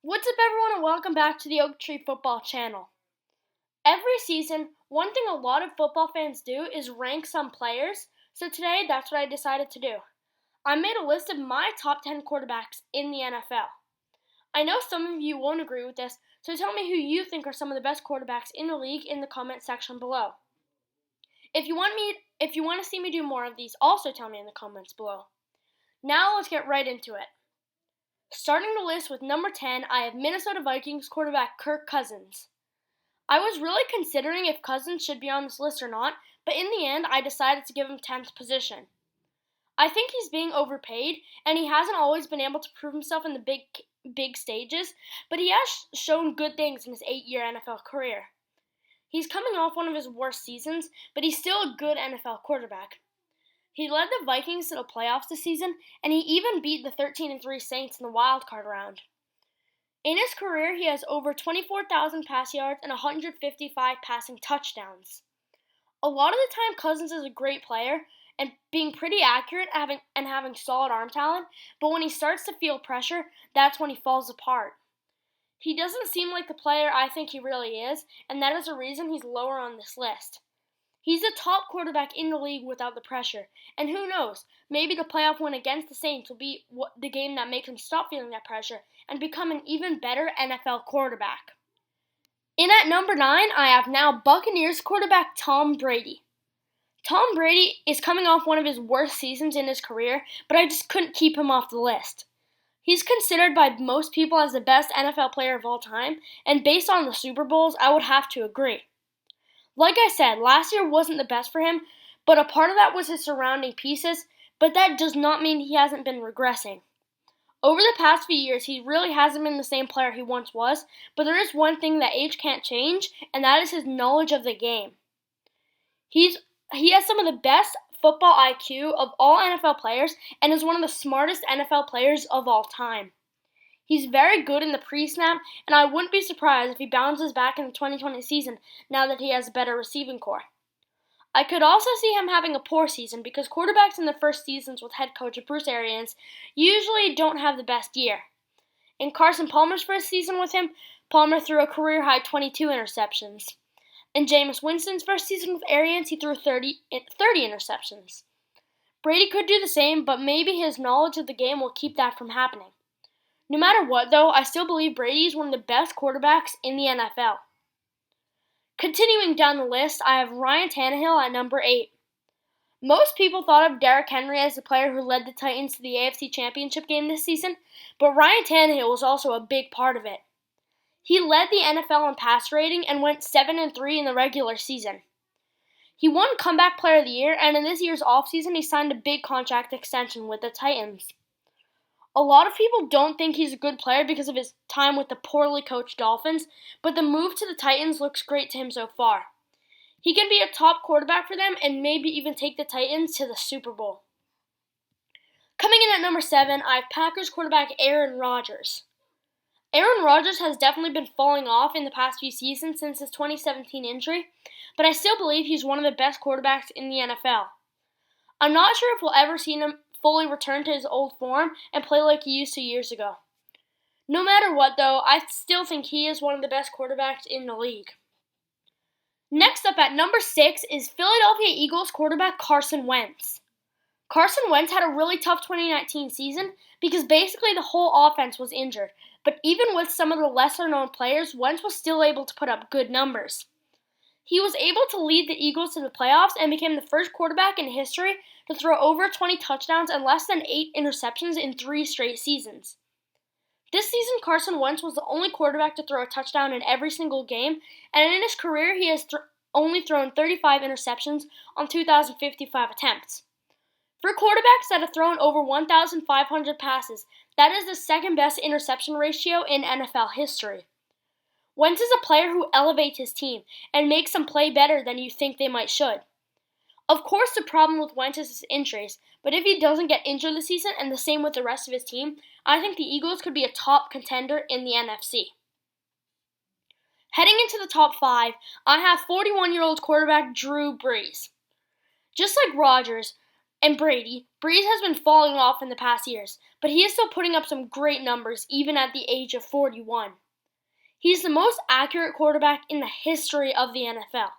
What's up, everyone, and welcome back to the Oak Tree Football channel. Every season, one thing a lot of football fans do is rank some players, so today that's what I decided to do. I made a list of my top 10 quarterbacks in the NFL. I know some of you won't agree with this, so tell me who you think are some of the best quarterbacks in the league in the comment section below. If you want to see me do more of these, also tell me in the comments below. Now let's get right into it. Starting the list with number 10, I have Minnesota Vikings quarterback Kirk Cousins. I was really considering if Cousins should be on this list or not, but in the end, I decided to give him 10th position. I think he's being overpaid, and he hasn't always been able to prove himself in the big stages, but he has shown good things in his 8-year NFL career. He's coming off one of his worst seasons, but he's still a good NFL quarterback. He led the Vikings to the playoffs this season, and he even beat the 13-3 Saints in the wild card round. In his career, he has over 24,000 pass yards and 155 passing touchdowns. A lot of the time, Cousins is a great player and being pretty accurate and having solid arm talent, but when he starts to feel pressure, that's when he falls apart. He doesn't seem like the player I think he really is, and that is the reason he's lower on this list. He's a top quarterback in the league without the pressure, and who knows, maybe the playoff win against the Saints will be the game that makes him stop feeling that pressure and become an even better NFL quarterback. In at number 9, I have now Buccaneers quarterback Tom Brady. Tom Brady is coming off one of his worst seasons in his career, but I just couldn't keep him off the list. He's considered by most people as the best NFL player of all time, and based on the Super Bowls, I would have to agree. Like I said, last year wasn't the best for him, but a part of that was his surrounding pieces, but that does not mean he hasn't been regressing. Over the past few years, he really hasn't been the same player he once was, but there is one thing that age can't change, and that is his knowledge of the game. He has some of the best football IQ of all NFL players and is one of the smartest NFL players of all time. He's very good in the pre-snap, and I wouldn't be surprised if he bounces back in the 2020 season now that he has a better receiving core. I could also see him having a poor season because quarterbacks in their first seasons with head coach Bruce Arians usually don't have the best year. In Carson Palmer's first season with him, Palmer threw a career-high 22 interceptions. In Jameis Winston's first season with Arians, he threw 30 interceptions. Brady could do the same, but maybe his knowledge of the game will keep that from happening. No matter what, though, I still believe Brady is one of the best quarterbacks in the NFL. Continuing down the list, I have Ryan Tannehill at number 8. Most people thought of Derrick Henry as the player who led the Titans to the AFC Championship game this season, but Ryan Tannehill was also a big part of it. He led the NFL in pass rating and went 7-3 in the regular season. He won Comeback Player of the Year, and in this year's offseason, he signed a big contract extension with the Titans. A lot of people don't think he's a good player because of his time with the poorly coached Dolphins, but the move to the Titans looks great to him so far. He can be a top quarterback for them and maybe even take the Titans to the Super Bowl. Coming in at number 7, I have Packers quarterback Aaron Rodgers. Aaron Rodgers has definitely been falling off in the past few seasons since his 2017 injury, but I still believe he's one of the best quarterbacks in the NFL. I'm not sure if we'll ever see him fully return to his old form and play like he used to years ago. No matter what, though, I still think he is one of the best quarterbacks in the league. Next up at number 6 is Philadelphia Eagles quarterback Carson Wentz. Carson Wentz had a really tough 2019 season because basically the whole offense was injured, but even with some of the lesser-known players, Wentz was still able to put up good numbers. He was able to lead the Eagles to the playoffs and became the first quarterback in history to throw over 20 touchdowns and less than 8 interceptions in 3 straight seasons. This season, Carson Wentz was the only quarterback to throw a touchdown in every single game, and in his career, he has only thrown 35 interceptions on 2,055 attempts. For quarterbacks that have thrown over 1,500 passes, that is the second best interception ratio in NFL history. Wentz is a player who elevates his team and makes them play better than you think they might should. Of course, the problem with Wentz is his injuries, but if he doesn't get injured this season and the same with the rest of his team, I think the Eagles could be a top contender in the NFC. Heading into the top 5, I have 41-year-old quarterback Drew Brees. Just like Rodgers and Brady, Brees has been falling off in the past years, but he is still putting up some great numbers even at the age of 41. He's the most accurate quarterback in the history of the NFL.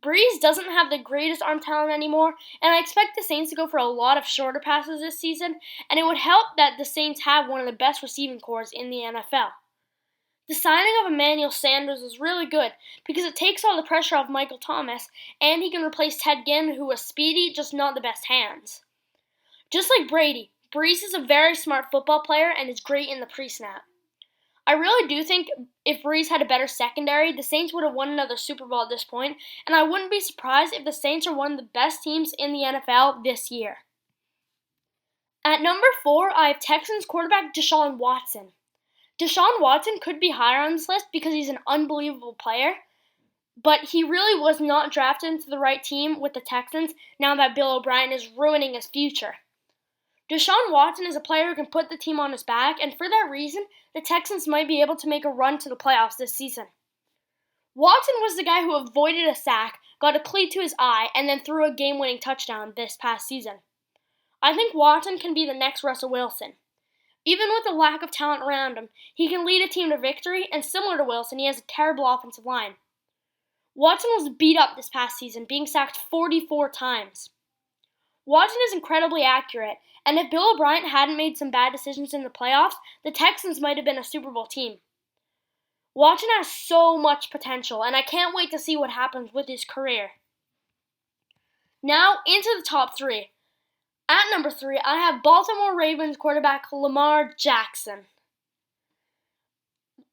Brees doesn't have the greatest arm talent anymore, and I expect the Saints to go for a lot of shorter passes this season, and it would help that the Saints have one of the best receiving corps in the NFL. The signing of Emmanuel Sanders is really good because it takes all the pressure off Michael Thomas, and he can replace Ted Ginn, who was speedy, just not the best hands. Just like Brady, Brees is a very smart football player and is great in the pre-snap. I really do think if Brees had a better secondary, the Saints would have won another Super Bowl at this point, and I wouldn't be surprised if the Saints are one of the best teams in the NFL this year. At number 4, I have Texans quarterback Deshaun Watson. Deshaun Watson could be higher on this list because he's an unbelievable player, but he really was not drafted into the right team with the Texans now that Bill O'Brien is ruining his future. Deshaun Watson is a player who can put the team on his back, and for that reason, the Texans might be able to make a run to the playoffs this season. Watson was the guy who avoided a sack, got a cleat to his eye, and then threw a game-winning touchdown this past season. I think Watson can be the next Russell Wilson. Even with the lack of talent around him, he can lead a team to victory, and similar to Wilson, he has a terrible offensive line. Watson was beat up this past season, being sacked 44 times. Watson is incredibly accurate, and if Bill O'Brien hadn't made some bad decisions in the playoffs, the Texans might have been a Super Bowl team. Watson has so much potential, and I can't wait to see what happens with his career. Now, into the top 3. At number 3, I have Baltimore Ravens quarterback Lamar Jackson.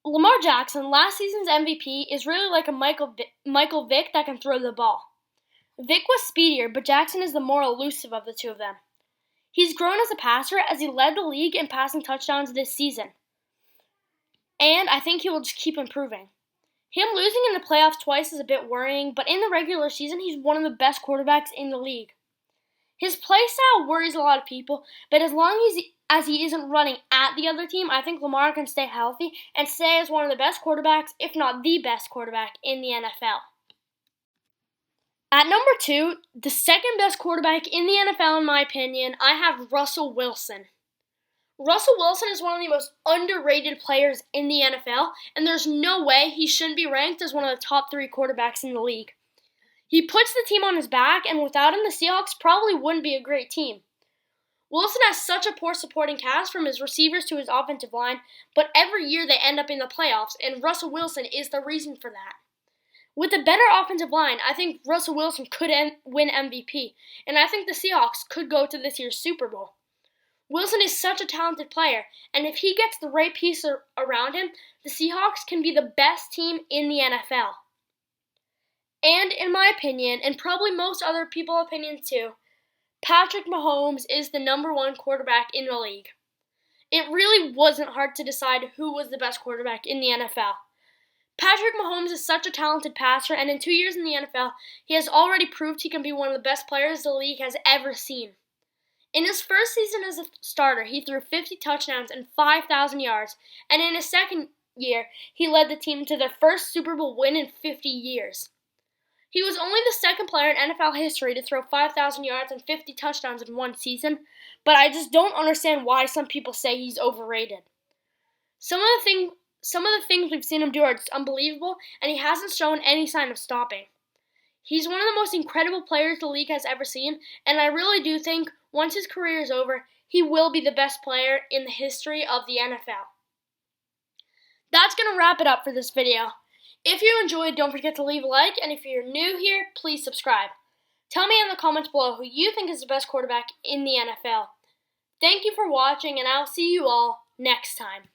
Lamar Jackson, last season's MVP, is really like a Michael Vick that can throw the ball. Vick was speedier, but Jackson is the more elusive of the two of them. He's grown as a passer as he led the league in passing touchdowns this season. And I think he will just keep improving. Him losing in the playoffs twice is a bit worrying, but in the regular season, he's one of the best quarterbacks in the league. His play style worries a lot of people, but as long as he isn't running at the other team, I think Lamar can stay healthy and stay as one of the best quarterbacks, if not the best quarterback, in the NFL. At number 2, the second best quarterback in the NFL in my opinion, I have Russell Wilson. Russell Wilson is one of the most underrated players in the NFL, and there's no way he shouldn't be ranked as one of the top 3 quarterbacks in the league. He puts the team on his back, and without him, the Seahawks probably wouldn't be a great team. Wilson has such a poor supporting cast from his receivers to his offensive line, but every year they end up in the playoffs, and Russell Wilson is the reason for that. With a better offensive line, I think Russell Wilson could win MVP, and I think the Seahawks could go to this year's Super Bowl. Wilson is such a talented player, and if he gets the right piece around him, the Seahawks can be the best team in the NFL. And in my opinion, and probably most other people's opinions too, Patrick Mahomes is the number 1 quarterback in the league. It really wasn't hard to decide who was the best quarterback in the NFL. Patrick Mahomes is such a talented passer, and in 2 years in the NFL, he has already proved he can be one of the best players the league has ever seen. In his first season as a starter, he threw 50 touchdowns and 5,000 yards, and in his second year, he led the team to their first Super Bowl win in 50 years. He was only the second player in NFL history to throw 5,000 yards and 50 touchdowns in one season, but I just don't understand why some people say he's overrated. Some of the things we've seen him do are just unbelievable, and he hasn't shown any sign of stopping. He's one of the most incredible players the league has ever seen, and I really do think once his career is over, he will be the best player in the history of the NFL. That's going to wrap it up for this video. If you enjoyed, don't forget to leave a like, and if you're new here, please subscribe. Tell me in the comments below who you think is the best quarterback in the NFL. Thank you for watching, and I'll see you all next time.